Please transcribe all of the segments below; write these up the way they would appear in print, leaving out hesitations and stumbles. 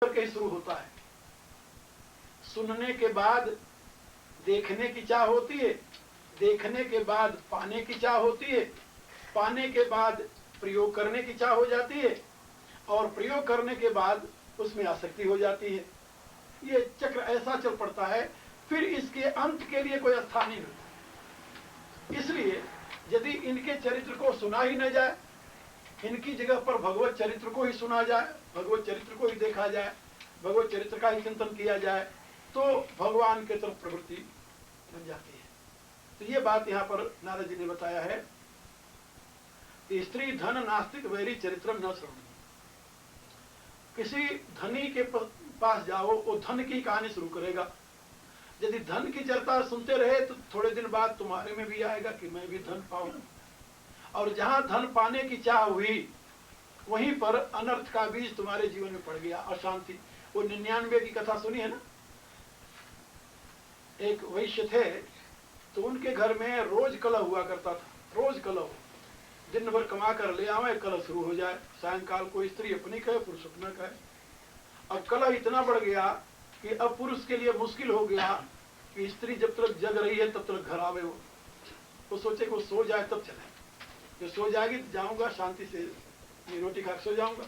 करके शुरू होता है। सुनने के बाद देखने की चाह होती है, देखने के बाद पाने की चाह होती है, पाने के बाद प्रयोग करने की चाह हो जाती है और प्रयोग करने के बाद उसमें आसक्ति हो जाती है। ये चक्र ऐसा चल पड़ता है, फिर इसके अंत के लिए कोई स्थान नहीं मिलता। इसलिए यदि इनके चरित्र को सुना ही न जाए, इनकी जगह पर भगवत चरित्र को ही सुना जाए, भगवत चरित्र को ही देखा जाए, भगवत चरित्र का ही चिंतन किया जाए, तो भगवान के तरफ प्रवृत्ति बन जाती है। तो ये बात यहाँ पर नारद जी ने बताया है कि स्त्री धन नास्तिक वैरी चरित्रम न श्रवणी। किसी धनी के पास जाओ, वो धन की कहानी शुरू करेगा। यदि धन की चर्चा सुनते रहे तो थोड़े दिन बाद तुम्हारे में भी आएगा कि मैं भी धन पाऊं, और जहां धन पाने की चाह हुई वहीं पर अनर्थ का बीज तुम्हारे जीवन में पड़ गया, अशांति। वो 99 की कथा सुनी है ना। एक वैश्य थे तो उनके घर में रोज कलह हुआ करता था, रोज कलह। दिन भर कमा कर ले आवे, कलह शुरू हो जाए। सायंकाल को स्त्री अपनी कहे, पुरुष अपना कहे। अब कलह इतना बढ़ गया कि अब पुरुष के लिए मुश्किल हो गया कि स्त्री जब तक जग रही है तब तक घर आवे। वो सोचे कि वो सो जाए तब चले, जो सो जाएगी तो जाऊंगा शांति से, रोटी खा सो जाऊंगा।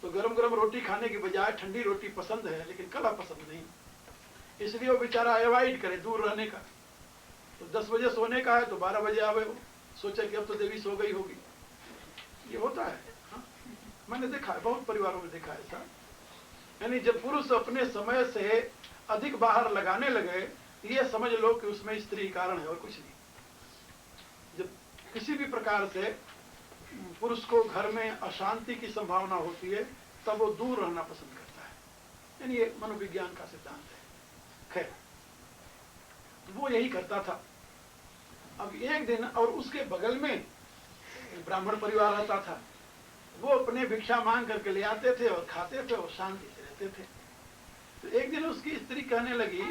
तो गरम गरम रोटी खाने की बजाय ठंडी रोटी पसंद है, लेकिन कलह पसंद नहीं। इसलिए वो बेचारा अवॉइड करे, दूर रहने का। तो 10 बजे सोने का है तो 12 बजे आवे। वो सोचे कि अब तो देवी सो गई होगी। ये होता है, हाँ? मैंने देखा है, बहुत परिवारों में देखा है ऐसा। यानी जब पुरुष अपने समय से अधिक बाहर लगाने लगे, ये समझ लो कि उसमें स्त्री कारण है और कुछ नहीं। जब किसी भी प्रकार से पुरुष को घर में अशांति की संभावना होती है तब वो दूर रहना पसंद करता है। यानी ये मनोविज्ञान का सिद्धांत है। खैर, तो वो यही करता था। अब एक दिन, और उसके बगल में ब्राह्मण परिवार आता था, वो अपने भिक्षा मांग करके ले आते थे और खाते थे और शांति से रहते थे। तो एक दिन उसकी स्त्री कहने लगी,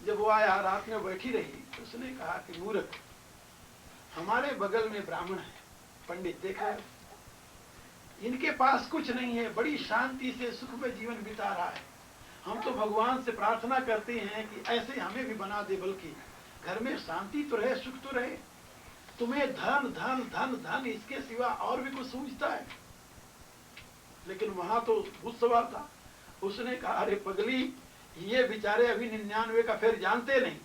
जब वो आया रात में बैठी रही, तो उसने कहा कि मूर्ख, हमारे बगल में ब्राह्मण है, पंडित, देखा है, इनके पास कुछ नहीं है, बड़ी शांति से सुख में जीवन बिता रहा है। हम तो भगवान से प्रार्थना करते हैं कि ऐसे हमें भी बना दे, बल्कि घर में शांति तो रहे, सुख तो रहे। तुम्हें धन धन धन धन इसके सिवा और भी कुछ सूझता है? लेकिन वहां तो भूत सवार था। उसने कहा, अरे पगली, ये बेचारे अभी 99 का फेर जानते नहीं।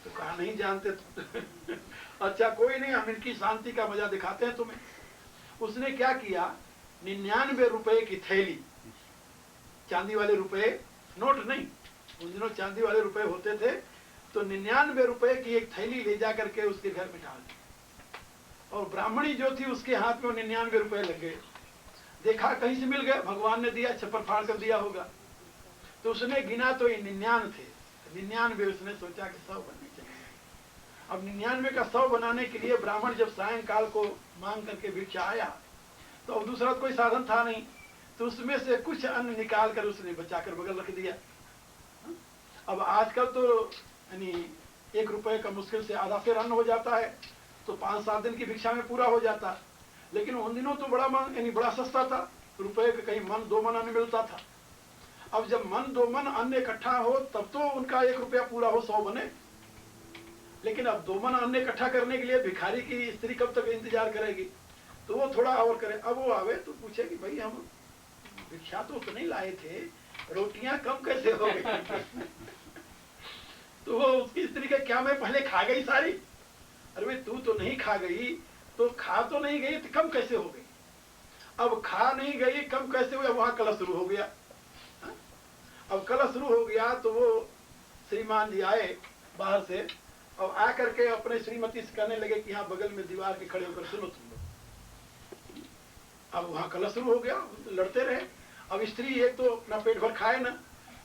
तो कहा, नहीं जानते तो अच्छा कोई नहीं, हम इनकी शांति का मजा दिखाते हैं तुम्हें। उसने क्या किया, 99 रुपए की थैली, चांदी वाले रुपए, नोट नहीं, उन दिनों चांदी वाले रुपए होते थे, तो 99 रुपए की एक थैली ले जा करके उसके घर में डाल दी। और ब्राह्मणी जो थी उसके हाथ में 99 रुपए लग गए। देखा कहीं से मिल गए, भगवान ने दिया, छप्पर फाड़ कर दिया होगा। तो उसने गिना तो ये 99 थे, 99 उसने सोचा कि 100 बनने चाहिए। अब 99 का 100 बनाने के लिए ब्राह्मण जब सायंकाल को मांग करके भिक्षा आया, तो अब दूसरा कोई साधन था नहीं, तो उसमें से कुछ अन्न निकाल कर उसने बचाकर बगल रख दिया। अब आजकल तो यानी 1 रुपए का मुश्किल से आधा सेर अन्न हो जाता है, तो 5-7 दिन की भिक्षा में पूरा हो जाता। लेकिन उन दिनों तो बड़ा मन, यानी बड़ा सस्ता था, रुपए का कहीं मन 2 मन अन्न मिलता था। अब जब मन 2 मन अन्न इकट्ठा हो तब तो उनका 1 रुपया पूरा हो, 100 बने। लेकिन अब 2 मन अन्न इकट्ठा करने के लिए भिखारी की स्त्री कब तक इंतजार करेगी? तो वो थोड़ा और करे। अब वो आवे तो पूछे कि भाई, हम भिक्षा तो नहीं लाए थे, रोटियां कम कैसे हो गई? तो वो उसकी स्त्री का, क्या मैं पहले खा गई सारी? अरे भाई, तू तो नहीं खा गई, तो खा तो नहीं गई, तो कम कैसे हो गई? अब खा नहीं गई, कम कैसे हुआ? वहां कलह शुरू हो गया। अब कलह शुरू हो गया तो वो श्रीमान जी आए बाहर से, और आकर के अपने श्रीमती से कहने लगे कि यहाँ बगल में दीवार के खड़े होकर सुनो तुम लोग। अब वहां कलह शुरू हो गया, लड़ते रहे। अब स्त्री एक तो अपना पेट भर खाए ना,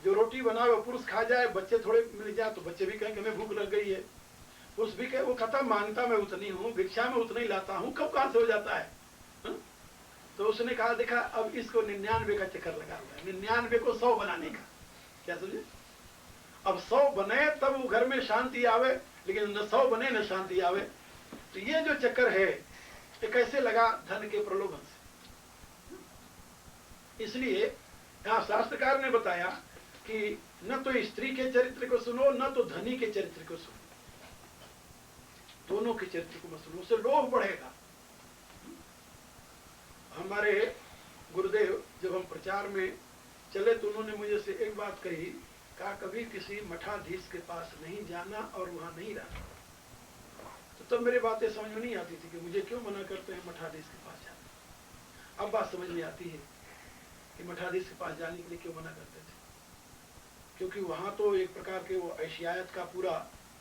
जो रोटी बनाए वो पुरुष खा जाए, बच्चे थोड़े मिल जाए तो बच्चे भी कहेंगे हमें भूख लग गई है। पुरुष भी कहे, वो कहता मांगता मैं उतनी हूँ, भिक्षा में उतना ही लाता हूँ, कब कहां से हो जाता है? तो उसने कहा, देखा अब इसको 99 का चक्कर लगा हुआ है, 99 को 100 बनाने का। क्या समझे? अब 100 बने तब वो घर में शांति आवे, लेकिन न 100 बने न शांति आवे। तो ये जो चक्कर है, ये कैसे लगा? धन के प्रलोभन से। इसलिए यहाँ शास्त्रकार ने बताया कि न तो स्त्री के चरित्र को सुनो, न तो धनी के चरित्र को सुनो, दोनों के चरित्र को मत सुनो, उससे लोभ बढ़ेगा। हमारे गुरुदेव जब हम प्रचार में चले तो उन्होंने मुझे से एक बात कही, कहा कभी किसी मठाधीश के पास नहीं जाना और वहां नहीं रहना। तो तब मेरी बातें समझ में नहीं आती थी कि मुझे क्यों मना करते हैं मठाधीश के पास जाना। अब बात समझ में आती है कि मठाधीश के पास जाने के लिए क्यों मना करते थे, क्योंकि वहां तो एक प्रकार के वो ऐशियात का पूरा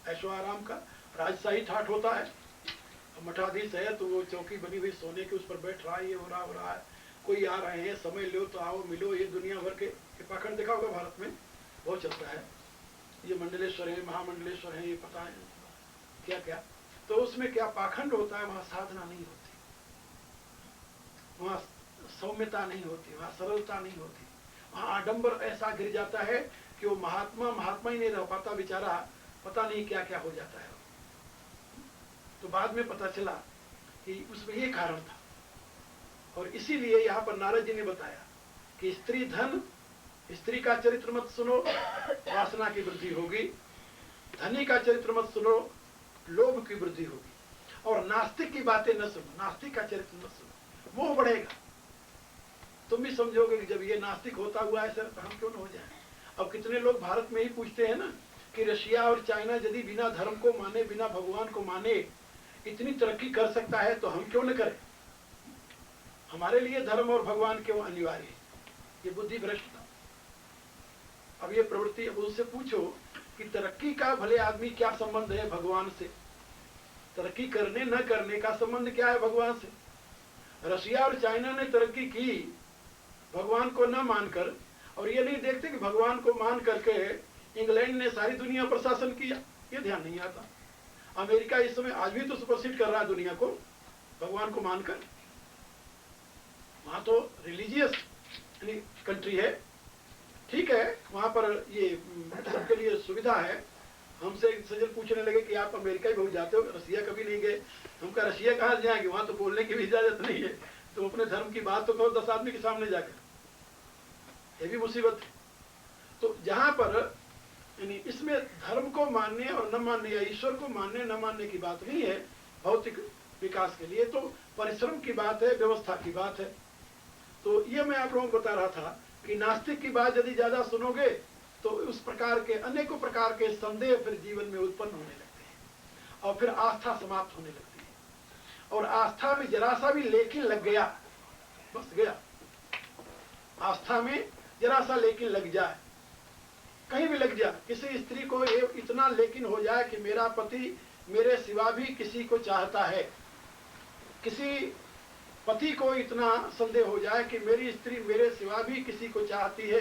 ऐशो आराम का राजशाही ठाठ होता है। मठाधीश है तो वो चौकी बनी हुई सोने के उस पर बैठ रहा है, ये हो रहा है, कोई आ रहे हैं, समय लो तो आओ मिलो, ये दुनिया भर के पाखंड देखा होगा भारत में बहुत चलता है, ये मंडलेश्वर है, महामंडलेश्वर है, ये पता है क्या क्या। तो उसमें क्या पाखंड होता है, वहां साधना नहीं होती, वहां सौम्यता नहीं होती, वहां सरलता नहीं होती, वहां आडंबर ऐसा गिर जाता है कि वो महात्मा ही नहीं रह पाता बेचारा, पता नहीं क्या क्या हो जाता है। तो बाद में पता चला कि उसमें ये कारण था, और इसीलिए यहाँ पर नारद जी ने बताया कि स्त्री धन, स्त्री का चरित्र मत सुनो, वासना की वृद्धि होगी, धनी का चरित्र मत सुनो, लोभ की वृद्धि होगी, और नास्तिक की बातें न सुनो, नास्तिक का चरित्र मत सुनो, मोह बढ़ेगा। तुम भी समझोगे कि जब ये नास्तिक होता हुआ है सर, तो हम क्यों न हो जाए। अब कितने लोग भारत में ही पूछते हैं ना कि रशिया और चाइना यदि बिना धर्म को माने, बिना भगवान को माने इतनी तरक्की कर सकता है तो हम क्यों न करें। हमारे लिए धर्म और भगवान क्यों अनिवार्य है, ये बुद्धि भ्रष्टता। अब ये प्रवृत्ति, अब उससे पूछो कि तरक्की का भले आदमी क्या संबंध है भगवान से, तरक्की करने न करने का संबंध क्या है भगवान से। रशिया और चाइना ने तरक्की की भगवान को न मानकर, और ये नहीं देखते कि भगवान को मान करके इंग्लैंड ने सारी दुनिया पर शासन किया, ये ध्यान नहीं आता। अमेरिका इस समय आज भी तो सुपरसीड कर रहा है दुनिया को भगवान को मानकर। वहां तो रिलीजियस कंट्री है, ठीक है, वहां पर ये सबके लिए सुविधा है। हमसे सज्जन पूछने लगे कि आप अमेरिका ही बहुत जाते हो, रसिया कभी नहीं गए। हम कहा रसिया कहाँ जाएंगे, वहां तो बोलने की भी इजाजत नहीं है, तो अपने धर्म की बात तो कहो 10 आदमी के सामने जाकर, ये भी मुसीबत है। तो जहां पर यानी इसमें धर्म को मानने और न मानने या ईश्वर को मानने न मानने की बात नहीं है, भौतिक विकास के लिए तो परिश्रम की बात है, व्यवस्था की बात है। तो ये मैं आप लोगों को बता रहा था कि नास्तिक की बात यदि ज्यादा सुनोगे तो उस प्रकार के अनेकों प्रकार के संदेह फिर जीवन में उत्पन्न होने लगते हैं, और फिर आस्था समाप्त होने लगती है। और आस्था में जरा सा भी लेकिन लग गया, बस गया। आस्था में जरा सा लेकिन लग जाए, कहीं भी लग जाए, किसी स्त्री को ये इतना लेकिन हो जाए कि मेरा पति मेरे सिवा भी किसी को चाहता है, किसी पति को इतना संदेह हो जाए कि मेरी स्त्री मेरे सिवा भी किसी को चाहती है,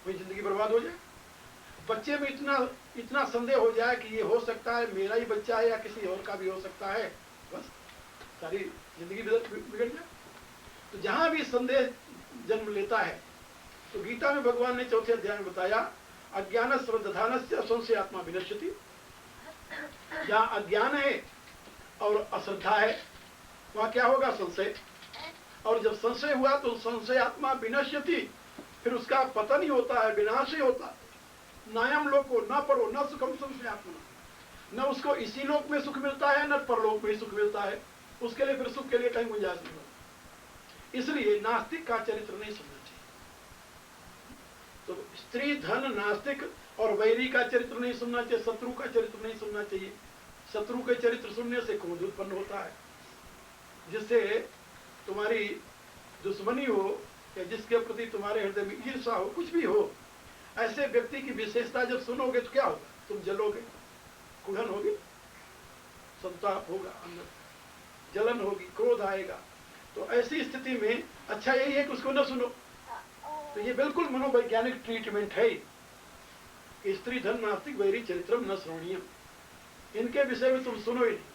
वही जिंदगी बर्बाद हो जाए। बच्चे में इतना संदेह हो जाए कि ये हो सकता है मेरा ही बच्चा है या किसी और का भी हो सकता है, बस सारी जिंदगी बिगड़ जाए। तो जहां भी संदेह जन्म लेता है, तो गीता में भगवान ने 4थे अध्याय में बताया, अज्ञान श्रद्धानस्य संशयात्मा विनश्यति। जहां अज्ञान है और अश्रद्धा है वहां क्या होगा, संशय। और जब संशय हुआ तो संशयात्मा विनश्यति, फिर उसका पतन ही होता है, विनाश ही होता है। नायम लोको न परो न सुखम संशयात्मा, न उसको इसी लोक में सुख मिलता है न परलोक में सुख मिलता है, उसके लिए फिर सुख के लिए कहीं गुंजाइश नहीं होती। इसलिए नास्तिक का चरित्र नहीं सुनना चाहिए। तो स्त्री धन नास्तिक और वैरी का चरित्र नहीं सुनना चाहिए, शत्रु का चरित्र नहीं सुनना चाहिए। शत्रु के चरित्र सुनने से क्रोध उत्पन्न होता है, जिससे तुम्हारी दुश्मनी हो या जिसके प्रति तुम्हारे हृदय में ईर्ष्या हो, कुछ भी हो, ऐसे व्यक्ति की विशेषता जब सुनोगे तो क्या होगा, तुम जलोगे, कुढ़न होगी, संताप होगा, अंदर जलन होगी, क्रोध आएगा। तो ऐसी स्थिति में अच्छा यही है कि उसको न सुनो। तो ये बिल्कुल मनोवैज्ञानिक ट्रीटमेंट है कि स्त्री धन नास्तिक वैरी चरित्रम न श्रोणीयम, इनके विषय में तुम सुनो ही नहीं।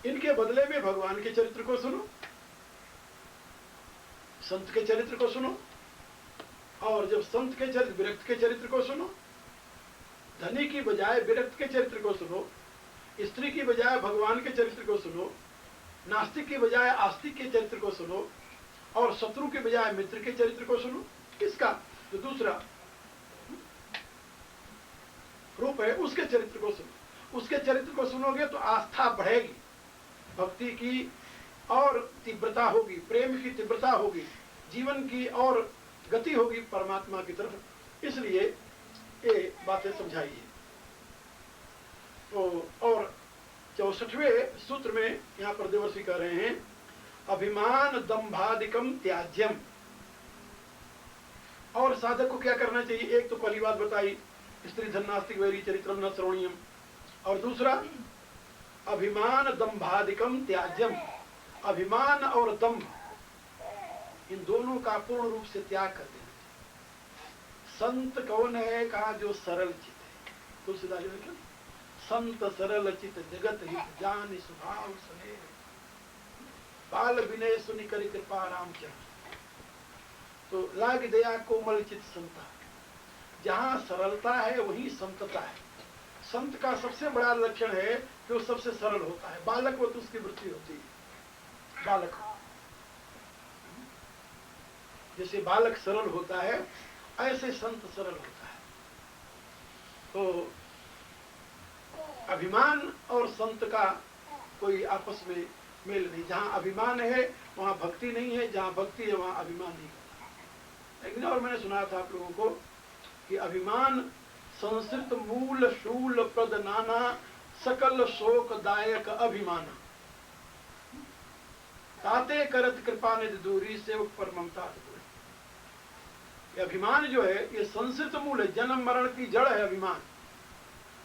इनके बदले में भगवान के चरित्र को सुनो, संत के चरित्र को सुनो, और जब संत के चरित्र विरक्त के चरित्र को सुनो, धनी की बजाय विरक्त के चरित्र को सुनो, स्त्री की बजाय भगवान के चरित्र को सुनो, नास्तिक की बजाय आस्तिक के चरित्र को सुनो, और शत्रु के बजाय मित्र के चरित्र को सुनो। किसका? जो दूसरा रूप है उसके चरित्र को सुनो। उसके चरित्र को सुनोगे तो आस्था बढ़ेगी, भक्ति की और तीव्रता होगी, प्रेम की तीव्रता होगी, जीवन की और गति होगी परमात्मा की तरफ। इसलिए ये बातें समझाइए। तो और 64वें सूत्र में यहाँ पर देवर्षि कह रहे हैं, अभिमान दंभादिकम त्याज्यम। और साधक को क्या करना चाहिए? एक तो पहली बात बताई, स्त्री धन नास्तिक वैरी चरित्रम न श्रोणीयम। और दूसरा, अभिमान दंभादिकम त्याज्यम। अभिमान और दंभ, इन दोनों का पूर्ण रूप से त्याग कर देना। संत कौन है? कहा जो सरल चित है। तुलसीदास जी ने, संत सरल चित जगत हित जान स्वभाव स्नेह, बाल विनय सुनि करि कृपा रामचंद्र। तो लाग दया कोमल चित संता। जहां सरलता है वहीं संतता है। संत का सबसे बड़ा लक्षण है कि वो सबसे सरल होता है। बालक वो तो उसकी वृत्ति होती है। बालक जैसे बालक सरल होता है, ऐसे संत सरल होता है। तो अभिमान और संत का कोई आपस में मेल नहीं। जहां अभिमान है वहां भक्ति नहीं है, जहां भक्ति है वहां अभिमान नहीं होता। लेकिन और मैंने सुना था आप लोगों को कि अभिमान संस्कृत मूल शूल प्रद नाना सकल शोक दायक अभिमान, ताते करत कृपा निधि दूरी सेवक पर ममता दूरी। ये अभिमान जो है ये संस्कृत मूल है, जन्म मरण की जड़ है अभिमान।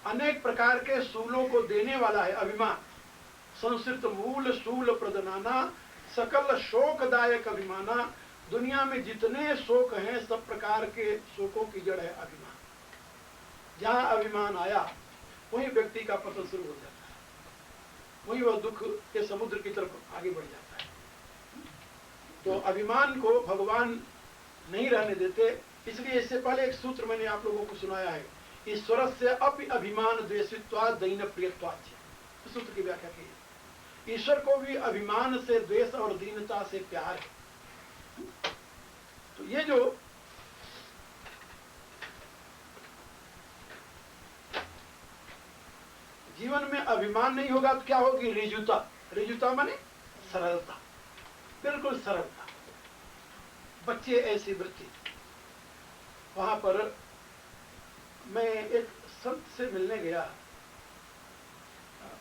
अनेक प्रकार के शूलों को देने वाला है अभिमान। संस्कृत मूल शूल प्रदनाना सकल शोकदायक अभिमाना। दुनिया में जितने शोक हैं सब प्रकार के शोकों की जड़ है अभिमान। जहां अभिमान आया वही व्यक्ति का पतन शुरू हो जाता है, वही वह दुख के समुद्र की तरफ आगे बढ़ जाता है। तो अभिमान को भगवान नहीं रहने देते। इसलिए इससे पहले एक सूत्र मैंने आप लोगों को सुनाया है, ईश्वर से अपि अभिमान द्वेषित्वा दैन प्रियत्वाच्य। इस सूत्र की व्याख्या की है, ईश्वर को भी अभिमान से द्वेष और दीनता से प्यार है। तो ये जो जीवन में अभिमान नहीं होगा तो क्या होगी? रिजुता। रिजुता माने सरलता, बिल्कुल सरलता। बच्चे ऐसी वृत्ति। वहां पर मैं एक संत से मिलने गया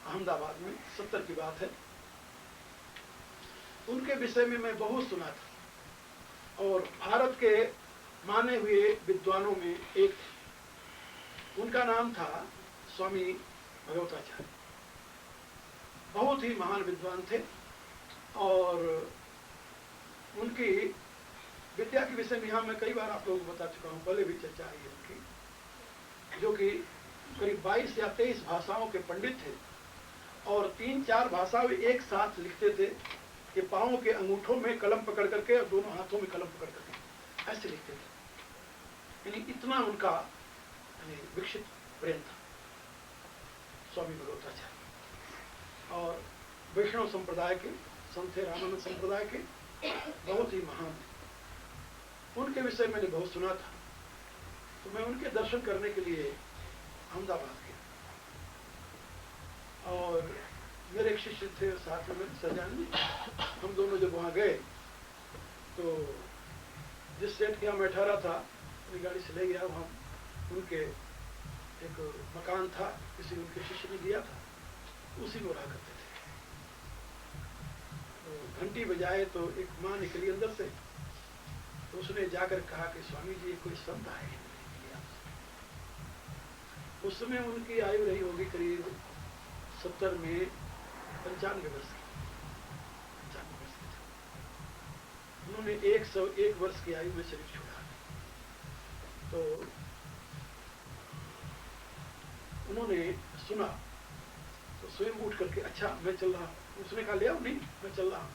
अहमदाबाद में, 70 की बात है। उनके विषय में मैं बहुत सुना था और भारत के माने हुए विद्वानों में एक, उनका नाम था स्वामी भगवताचार्य। बहुत ही महान विद्वान थे और उनकी विद्या के विषय में यहाँ मैं कई बार आप लोगों को बता चुका हूँ, पहले भी चर्चा आई है उनकी, जो कि करीब 22 या 23 भाषाओं के पंडित थे और 3-4 भाषा में एक साथ लिखते थे कि पाँव के अंगूठों में कलम पकड़ करके और दोनों हाथों में कलम पकड़ करके ऐसे लिखते थे। यानी इतना उनका विकसित ब्रेन था स्वामी भगवताचार्य। और वैष्णव संप्रदाय के संत थे, रामानंद संप्रदाय के, बहुत ही महान। उनके विषय मैंने बहुत सुना था। तो मैं उनके दर्शन करने के लिए अहमदाबाद गया और मेरे एक शिष्य थे साथ में सजान जी। हम दोनों जब वहाँ गए तो जिस सेट के यहाँ मैं ठहरा था अपनी गाड़ी से ले गया। वहाँ उनके एक मकान था, किसी उनके शिष्य ने दिया था, उसी में रहा करते थे। तो घंटी बजाए तो एक माँ निकली अंदर से, तो उसने जाकर कहा कि स्वामी जी कोई संत आए हैं। उस समय उनकी आयु रही होगी करीब 70 में 95 वर्ष की। 95 वर्ष की थी। उन्होंने 101 वर्ष की आयु में शरीर छोड़ा। तो उन्होंने सुना तो स्वयं उठ करके, अच्छा मैं चल रहा हूँ। उसने कहा ले आओ। नहीं, मैं चल रहा हूँ,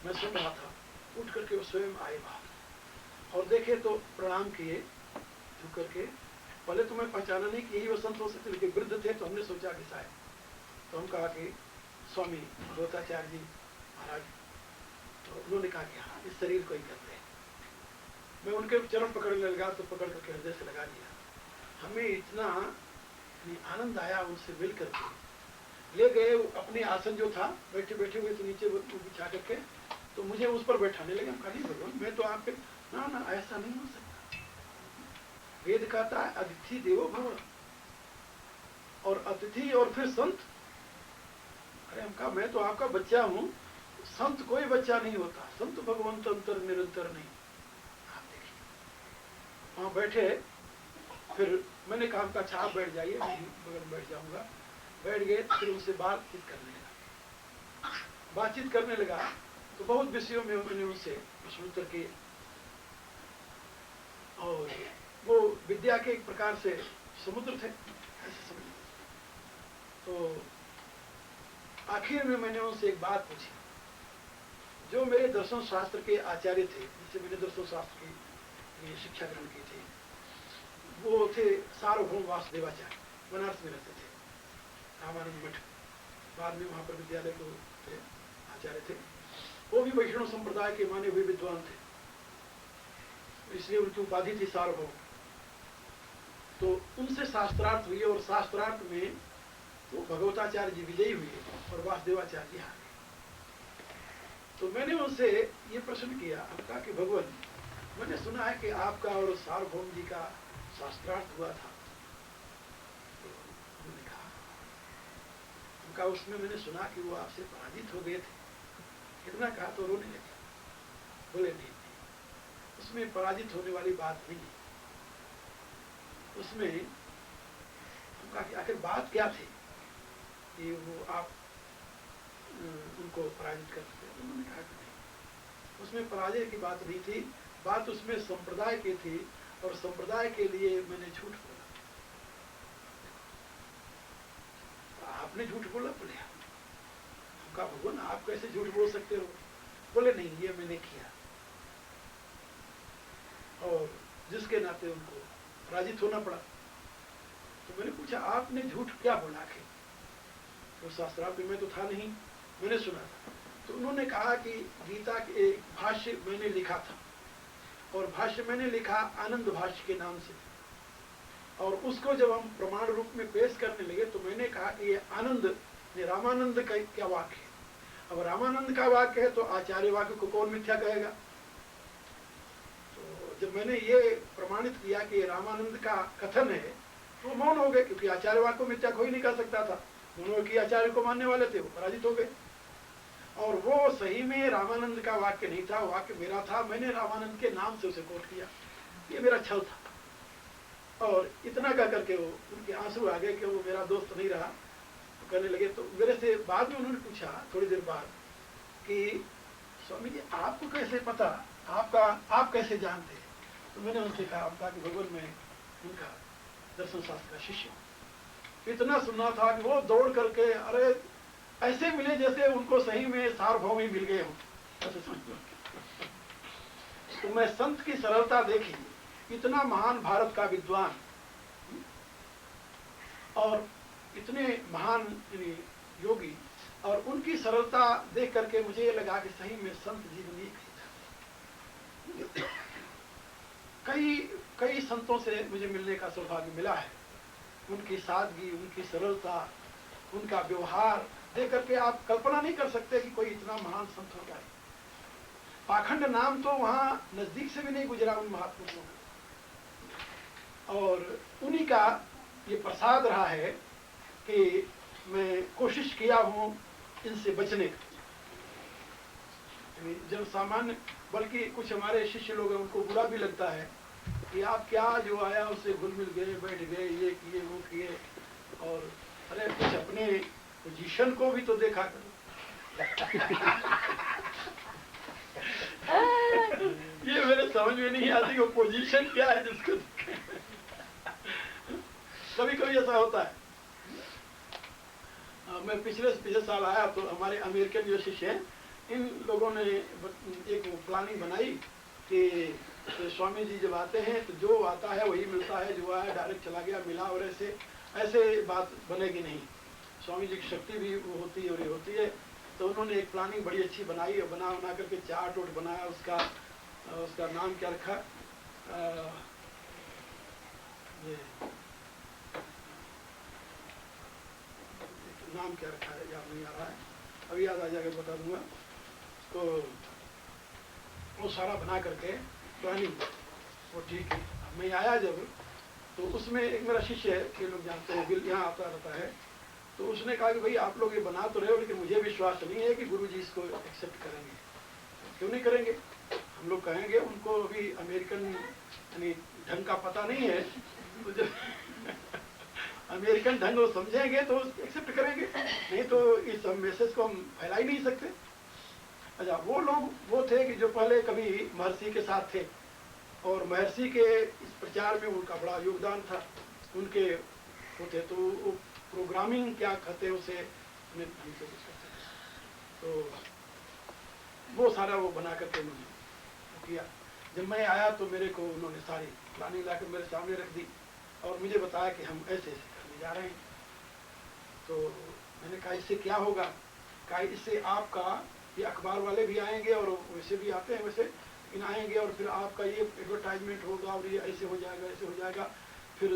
मैं सुन रहा था। उठ करके वो स्वयं आए बाहर और देखे तो प्रणाम किए झुक करके। पहले तो मैं पहचाना नहीं कि यही वो संत हो सकते, लेकिन वृद्ध थे तो हमने सोचा कि शायद। तो हम कहा कि स्वामी भगवताचार्य जी महाराज। तो तो उन्होंने कहा कि हाँ, इस शरीर को ही करते हैं। मैं उनके चरण पकड़ने लगा तो पकड़ करके हृदय से लगा दिया। हमें इतना आनंद आया उनसे मिल करके। ले गए अपने आसन जो था, बैठे बैठे हुए तो नीचे बिछा करके, तो मुझे उस पर बैठाने लगे। हम कहा नहीं भगवान, मैं तो आपके, ना ना ऐसा नहीं हो सकता। वेद कहता है अतिथि देवो भव, और अतिथि और फिर संत। अरे हम कहा मैं तो आपका बच्चा हूं, संत कोई बच्चा नहीं होता, संत भगवंत अंतर निरंतर नहीं। आप देखिए वहां बैठे, फिर मैंने कहा अच्छा आप बैठ जाइए, मैं बगल में बैठ जाऊंगा। बैठ गए, फिर उनसे बातचीत करने लगा। तो बहुत विषयों में मैंने उनसे प्रश्न उत्तर किए, और वो विद्या के एक प्रकार से समुद्र थे, ऐसे समझ। तो आखिर में मैंने उनसे एक बात पूछी। जो मेरे दर्शन शास्त्र के आचार्य थे, जिससे मैंने दर्शन शास्त्र की शिक्षा ग्रहण की थी, वो थे सार्वभौम वासुदेवाचार्य, बनारस में रहते थे, रामानंद मठ। बाद में वहां पर विद्यालय को थे, आचार्य थे। वो भी वैष्णव संप्रदाय के माने हुए विद्वान थे, इसलिए उनकी उपाधि थी सार्वभौम। तो उनसे शास्त्रार्थ हुई, और शास्त्रार्थ में वो भगवताचार्य जी विजयी हुए और वासुदेवाचार्य जी हार गए। तो मैंने उनसे ये प्रश्न किया, कहा कि भगवान, मैंने सुना है कि आपका और सार्वभौम जी का शास्त्रार्थ हुआ था। तो उन्होंने कहा उसमें मैंने सुना कि वो आपसे पराजित हो गए थे। कितना कहा तो रोने लगे। बोले नहीं, उसमें पराजित होने वाली बात नहीं है। उसमें हम कहा कि आखिर बात क्या थी कि वो आप उनको पराजित कर सकते। उन्होंने कहा कि नहीं, उसमें पराजय की बात नहीं थी, बात उसमें संप्रदाय की थी, और संप्रदाय के लिए मैंने झूठ बोला। आपने झूठ बोला? बोले हम कहा भगवान आप कैसे झूठ बोल सकते हो? बोले नहीं, ये मैंने किया, और जिसके नाते उनको पराजित होना पड़ा। तो मैंने पूछा आपने झूठ क्या बोला? आखिर तो शास्त्रार्थ में तो था नहीं, मैंने सुना था। तो उन्होंने कहा कि गीता के एक भाष्य मैंने लिखा था, और भाष्य मैंने लिखा आनंद भाष्य के नाम से, और उसको जब हम प्रमाण रूप में पेश करने लगे तो मैंने कहा कि ये आनंद, ये रामानंद का क्या वाक्य है। अब रामानंद का वाक्य है तो आचार्य वाक्य को कौन मिथ्या कहेगा? तो जब मैंने ये प्रमाणित किया कि रामानंद का कथन है, तो मौन हो गए, क्योंकि आचार्य वाक्य को मिथ्या कोई नहीं कर सकता था। दोनों की आचार्य को मानने वाले थे, वो पराजित हो गए। और वो सही में रामानंद का वाक्य नहीं था, वाक्य मेरा था। मैंने रामानंद के नाम से उसे कोट किया, ये मेरा छल था। और इतना कह करके वो उनके आंसू आ गए कि वो मेरा दोस्त नहीं रहा। तो कहने लगे, तो मेरे से बाद में उन्होंने पूछा थोड़ी देर बाद कि स्वामी जी आपको कैसे पता, आप कैसे जानते? तो मैंने उनसे कहा कि भगवान मैं उनका दर्शन शास्त्र का शिष्य हूँ। इतना सुनना था कि वो दौड़ करके अरे ऐसे मिले जैसे उनको सही में सार्वभौम ही मिल गए हों, ऐसे समझो। तो मैं संत की सरलता देखी, इतना महान भारत का विद्वान और इतने महान योगी, और उनकी सरलता देख करके मुझे ये लगा कि सही में संत जीवन एक ही था। कई संतों से मुझे मिलने का सौभाग्य मिला है। उनकी सादगी, उनकी सरलता, उनका व्यवहार देख करके आप कल्पना नहीं कर सकते कि कोई इतना महान संत होगा। पाखंड नाम तो वहां नजदीक से भी नहीं गुजरा उन महापुरुषों का। और उन्हीं का ये प्रसाद रहा है कि मैं कोशिश किया हूं इनसे बचने की। जन सामान्य, बल्कि कुछ हमारे शिष्य लोग हैं, उनको बुरा भी लगता है कि आप क्या जो आया उससे घुल मिल गए, बैठ गए, ये किए वो किए, और अरे कुछ अपने पोजीशन को भी तो देखा करो। ये मेरे समझ में नहीं आती वो पोजीशन क्या है जिसको कभी कभी ऐसा होता है। मैं पिछले साल आया तो हमारे अमेरिकन जो शिष्य हैं, इन लोगों ने एक प्लानिंग बनाई कि स्वामी जी जब आते हैं तो जो आता है वही मिलता है, जो आया डायरेक्ट चला गया, मिला, और ऐसे बात बनेगी नहीं। स्वामी जी की शक्ति भी वो होती है और ये होती है। तो उन्होंने एक प्लानिंग बड़ी अच्छी बनाई और बना करके चार्ट वोट बनाया। उसका नाम क्या रखा, ये नाम क्या रखा है याद नहीं आ रहा है, अभी याद आ जाएगा बता दूंगा। तो वो सारा बना करके प्लानिंग वो ठीक है। मैं आया जब, तो उसमें एक मेरा शिष्य है, ये लोग जानते हैं, बिल यहाँ आता रहता है। तो उसने कहा कि भाई आप लोग ये बना तो रहे हो, लेकिन मुझे विश्वास नहीं है कि गुरुजी इसको एक्सेप्ट करेंगे। क्यों नहीं करेंगे? हम लोग कहेंगे, उनको अभी अमेरिकन यानी ढंग का पता नहीं है, तो जब अमेरिकन ढंग वो समझेंगे तो एक्सेप्ट करेंगे, नहीं तो इस मैसेज को हम फैला ही नहीं सकते। अच्छा, वो लोग वो थे कि जो पहले कभी महर्षि के साथ थे, और महर्षि के इस प्रचार में उनका बड़ा योगदान था। उनके होते तो वो प्रोग्रामिंग क्या कहते हैं उसे, तो वो सारा वो बना करके उन्होंने किया। जब मैं आया तो मेरे को उन्होंने सारी प्लानिंग लाकर मेरे सामने रख दी और मुझे बताया कि हम ऐसे ऐसे करने जा रहे हैं। तो मैंने कहा इससे क्या होगा? कहा इससे आपका, ये अखबार वाले भी आएंगे और वैसे भी आते हैं वैसे, इन आएंगे और फिर आपका ये एडवर्टाइजमेंट होगा और ये ऐसे हो जाएगा ऐसे हो जाएगा। फिर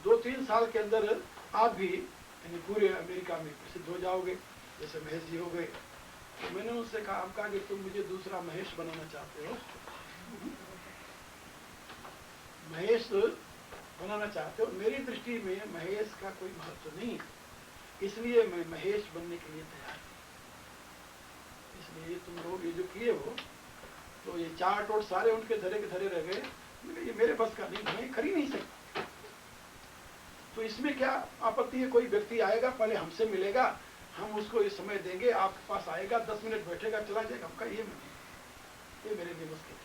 2-3 साल के अंदर आप भी यानी पूरे अमेरिका में प्रसिद्ध हो जाओगे, जैसे महेश जी हो गए। तो मैंने उनसे कहा कि तुम मुझे दूसरा महेश बनाना चाहते हो, महेश बनाना चाहते हो। मेरी दृष्टि में महेश का कोई महत्व नहीं है, इसलिए मैं महेश बनने के लिए तैयार हूँ। इसलिए तुम लोग ये जो किए हो, तो ये चार्ट और सारे उनके धरे के धरे रह गए। ये मेरे बस का नहीं, मैं कर ही नहीं सकता। तो इसमें क्या आपत्ति है? कोई व्यक्ति आएगा, पहले हमसे मिलेगा, हम उसको ये समय देंगे, आपके पास आएगा, 10 मिनट बैठेगा, चला जाएगा। हमका ये मेरे लिए मुश्किल है।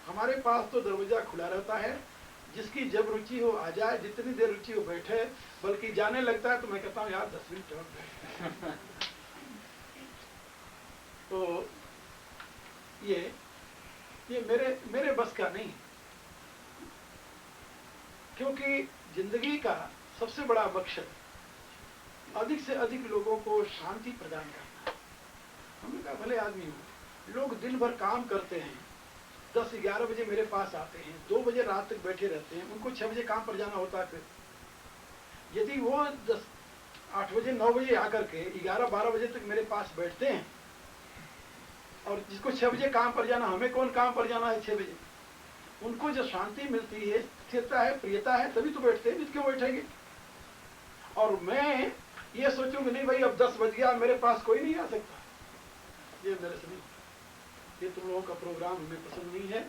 हमारे पास तो दरवाजा खुला रहता है, जिसकी जब रुचि हो आ जाए, जितनी देर रुचि हो बैठे। बल्कि जाने लगता है तो मैं कहता हूँ यार 10 मिनट और बैठ। तो ये मेरे बस का नहीं, क्योंकि जिंदगी का सबसे बड़ा मकसद अधिक से अधिक लोगों को शांति प्रदान करना। हमने कहा भले आदमी हो, लोग दिन भर काम करते हैं, 10-11 बजे मेरे पास आते हैं, 2 बजे रात तक बैठे रहते हैं, उनको 6 बजे काम पर जाना होता है। फिर यदि वो 8 बजे 9 बजे आकर के 11-12 बजे तक मेरे पास बैठते हैं, और जिसको 6 बजे काम पर जाना, हमें कौन काम पर जाना है 6 बजे? उनको जो शांति मिलती है, स्थिरता है, प्रियता है, तभी तो बैठते हैं, नहीं क्यों बैठेंगे? और मैं ये सोचूंगी नहीं भाई अब 10 बज गया, मेरे पास कोई नहीं आ सकता, ये मेरे से नहीं। ये तुम लोगों का प्रोग्राम हमें पसंद नहीं है,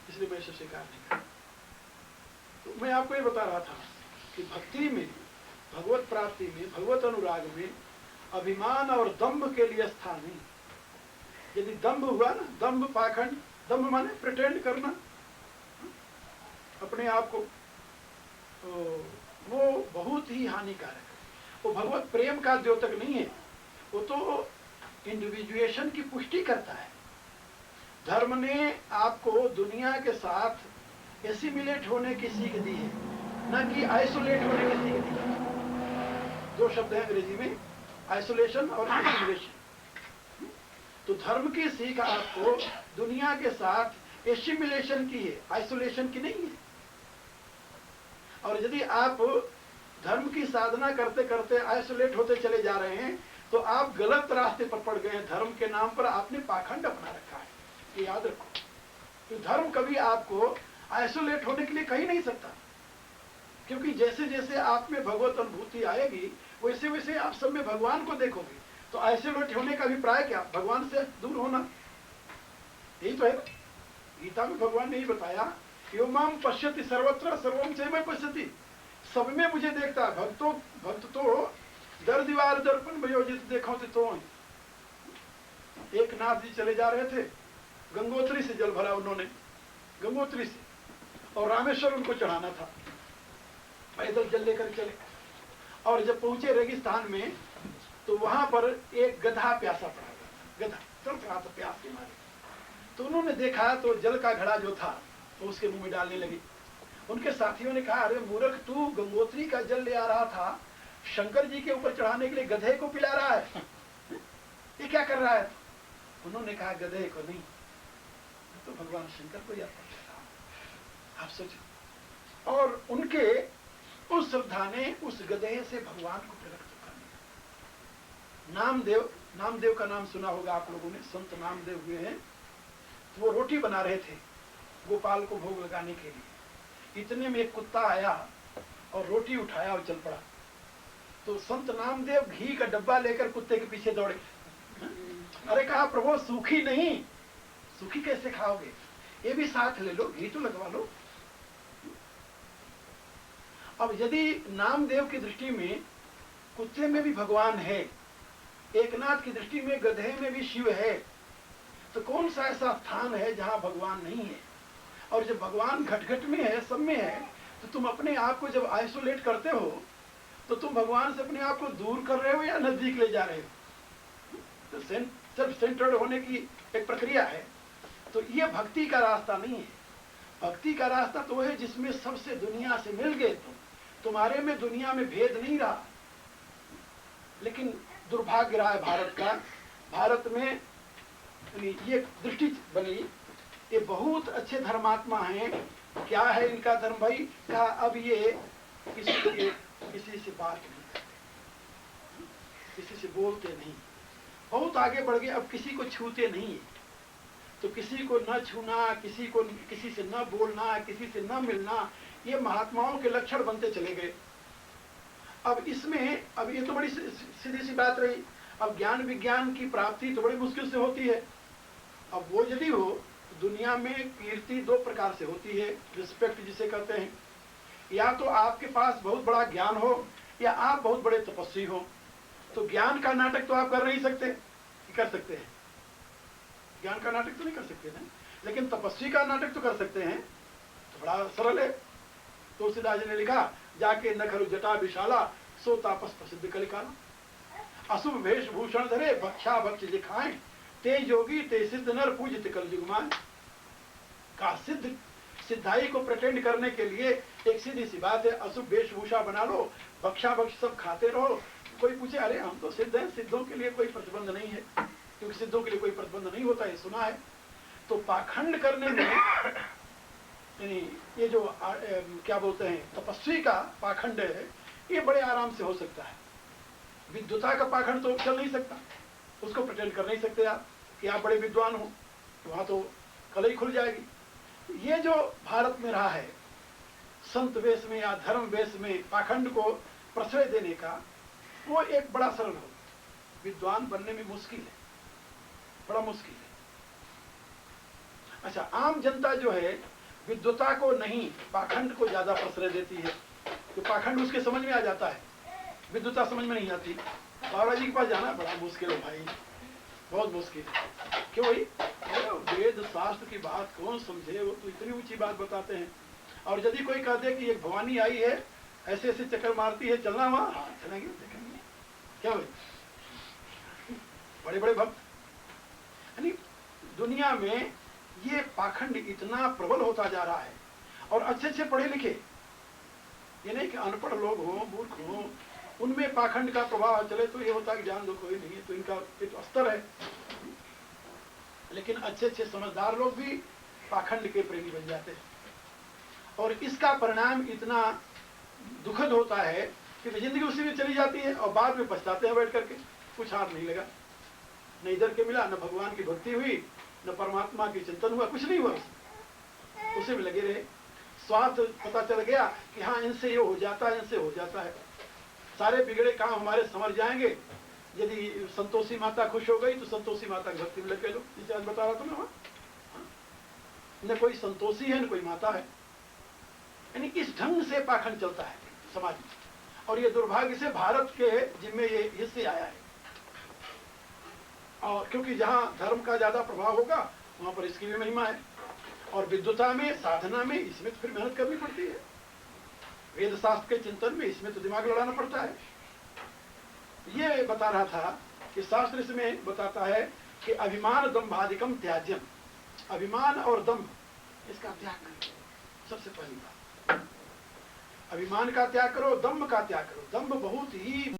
इसलिए मैं इसे स्वीकार नहीं करता। तो मैं आपको ये बता रहा था कि भक्ति में, भगवत प्राप्ति में, भगवत अनुराग में अभिमान और दंभ के लिए स्थान नहीं। यदि दंभ हुआ ना, दंभ पाखंड, दंभ माने प्रिटेंड करना अपने आप को, तो वो बहुत ही हानिकारक है। वो भगवत प्रेम का द्योतक नहीं है, वो तो इंडिविजुएशन की पुष्टि करता है। धर्म ने आपको दुनिया के साथ एसिमिलेट होने की सीख दी है, न कि आइसोलेट होने की सीख दी है। 2 शब्द है अंग्रेजी में, आइसोलेशन और एसिमिलेशन। तो धर्म की सीख आपको दुनिया के साथ एसिमिलेशन की है, आइसोलेशन की नहीं है। और यदि आप धर्म की साधना करते करते आइसोलेट होते चले जा रहे हैं, तो आप गलत रास्ते पर पड़ गए हैं। धर्म के नाम पर आपने पाखंड अपना रखा है, ये याद रखो। तो धर्म कभी आपको आइसोलेट होने के लिए कही नहीं सकता, क्योंकि जैसे जैसे आप में भगवत अनुभूति आएगी, वैसे वैसे आप सब में भगवान को देखोगे। तो आइसोलेट होने का अभिप्राय क्या? भगवान से दूर होना, यही तो है। गीता में भगवान ने ही बताया, यो माम पश्यति सर्वत्र सर्वम चैव पश्यति, सब में मुझे देखता है। भक्त तो दर दीवार दर्पण बयोजित देखो तो। एक नाथ जी चले जा रहे थे, गंगोत्री से जल भरा उन्होंने, गंगोत्री से, और रामेश्वर उनको चढ़ाना था। पैदल जल लेकर चले, और जब पहुंचे रेगिस्तान में, तो वहां पर एक गधा प्यासा पड़ा था, गधा चल रहा था प्यास के मारे। तो उन्होंने देखा तो जल का घड़ा जो था वो उसके मुंह में डालने लगी। उनके साथियों ने कहा, अरे मूर्ख, तू गंगोत्री का जल ले आ रहा था, शंकर जी के ऊपर चढ़ाने के लिए गधे को पिला रहा है। ये क्या कर रहा है? उन्होंने कहा गधे को नहीं, तो भगवान शंकर को याद कर रहा हूं। आप सोचो, और उनके उस श्रद्धा ने उस गधे से भगवान को प्रकट कर दिया। नामदेव का नाम सुना होगा आप लोगों ने, संत नामदेव हुए हैं। तो वो रोटी बना रहे थे गोपाल को भोग लगाने के लिए। इतने में एक कुत्ता आया और रोटी उठाया और चल पड़ा। तो संत नामदेव घी का डब्बा लेकर कुत्ते के पीछे दौड़े। अरे कहा, प्रभु सूखी नहीं, सूखी कैसे खाओगे, ये भी साथ ले लो, घी तो लगवा लो। अब यदि नामदेव की दृष्टि में कुत्ते में भी भगवान है, एकनाथ की दृष्टि में गधे में भी शिव है, तो कौन सा ऐसा स्थान है जहां भगवान नहीं है? और जब भगवान घट घट में है, सब में है, तो तुम अपने आप को जब आइसोलेट करते हो तो तुम भगवान से अपने आप को दूर कर रहे हो या नजदीक ले जा रहे हो? तो सेल्फ सेंटर्ड होने की एक प्रक्रिया है। तो ये भक्ति का रास्ता नहीं है। भक्ति का रास्ता तो है जिसमें सबसे दुनिया से मिल गए तुम्हारे में दुनिया में भेद नहीं रहा। लेकिन दुर्भाग्य रहा है भारत का। भारत में ये दृष्टि बनी, ये बहुत अच्छे धर्मात्मा हैं, क्या है इनका धर्म भाई? कहा अब ये किसी से बात नहीं करते, किसी से बोलते नहीं, बहुत आगे बढ़ गए, अब किसी को छूते नहीं है। तो किसी को न छूना, किसी से न बोलना, किसी से न मिलना, ये महात्माओं के लक्षण बनते चले गए। अब इसमें अब ये तो बड़ी सीधी सी बात रही। अब ज्ञान विज्ञान की प्राप्ति तो बड़ी मुश्किल से होती है। अब वो यदि हो, दुनिया में कीर्ति दो प्रकार से होती है, रिस्पेक्ट जिसे कहते हैं। या तो आपके पास बहुत बड़ा ज्ञान हो या आप बहुत बड़े तपस्वी हो। तो ज्ञान का नाटक तो आप कर नहीं सकते, कर सकते हैं, ज्ञान का नाटक तो नहीं कर सकते हैं, लेकिन तपस्वी का नाटक तो कर सकते हैं। तो बड़ा सरल है। तुलसीदास जी ने लिखा, जाके नखरु जटा विशाला, सो तापस प्रसिद्ध कलिकाला। अशुभ वेशभूषण धरे, भक्षा भक्ष दिखाएं, ते योगी ते सिद्ध नर पूजित कल जुगमाएं। का सिद्धाई को प्रेटेंड करने के लिए एक सीधी सी बात है, अशुभ वेशभूषा बना लो, भक्षा भक्ष सब खाते रहो। कोई पूछे, अरे हम तो सिद्ध हैं, सिद्धों के लिए कोई प्रतिबंध नहीं है, क्योंकि सिद्धों के लिए कोई प्रतिबंध नहीं होता है, सुना है। तो पाखंड करने में ये जो क्या बोलते हैं, तपस्वी का पाखंड है, ये बड़े आराम से हो सकता है। विद्वता का पाखंड तो चल नहीं सकता, उसको प्रेटेंड कर नहीं सकते आप कि आप बड़े विद्वान हो, वहां तो कलई खुल जाएगी। ये जो भारत में रहा है संत वेश में या धर्म वेश में पाखंड को प्रश्रय देने का, वो एक बड़ा सरल हो। विद्वान बनने में मुश्किल है, बड़ा मुश्किल है। अच्छा, आम जनता जो है विद्वता को नहीं, पाखंड को ज्यादा प्रश्रय देती है। तो पाखंड उसके समझ में आ जाता है, विद्वता समझ में नहीं आती। बाबा जी के पास जाना बड़ा मुश्किल है भाई, बहुत मुश्किल है। क्यों भाई? वेद शास्त्र की बात कौन समझे, वो तो इतनी ऊंची बात बताते हैं। और यदि कोई कह दे कि एक भवानी आई है, ऐसे ऐसे चक्कर मारती है, चलना वहां, चलेंगे, देखेंगे। क्या भाई? बड़े बड़े भक्त, यानी दुनिया में ये पाखंड इतना प्रबल होता जा रहा है। और अच्छे अच्छे पढ़े लिखे, ये नहीं कि अनपढ़ लोग हों, मूर्ख हों, उनमें पाखंड का प्रभाव चले तो ये होता है कि जान दो, कोई नहीं है, तो इनका एक स्तर है। लेकिन अच्छे अच्छे समझदार लोग भी पाखंड के प्रेमी बन जाते हैं, और इसका परिणाम इतना दुखद होता है कि जिंदगी उसी में चली जाती है और बाद में पछताते हैं बैठ करके, कुछ हाथ नहीं लगा, न इधर के मिला, न भगवान की भक्ति हुई, न परमात्मा की चिंतन हुआ, कुछ नहीं हुआ, उसे भी लगे रहे। स्वार्थ पता चल गया कि हाँ इनसे ये हो जाता है, इनसे हो जाता है, सारे बिगड़े काम हमारे समझ जाएंगे। यदि संतोषी माता खुश हो गई तो संतोषी माता की भक्ति में लगे लो, जिसे आज बता रहा था मैं, न कोई संतोषी है न कोई माता है। यानी इस ढंग से पाखंड चलता है समाज में, और ये दुर्भाग्य से भारत के जिम्मे ये हिस्से आया है। और क्योंकि जहां धर्म का ज्यादा प्रभाव होगा वहां पर इसकी भी महिमा है, और विद्वता में, साधना में, इसमें तो फिर मेहनत करनी पड़ती है। वेद शास्त्र के चिंतन में इसमें तो दिमाग लड़ाना पड़ता है। ये बता रहा था कि शास्त्र इसमें बताता है कि अभिमान दंभादिकम त्याज्यम, अभिमान और दंभ इसका त्याग करो। सबसे पहली बात, अभिमान का त्याग करो, दंभ का त्याग करो। दंभ बहुत ही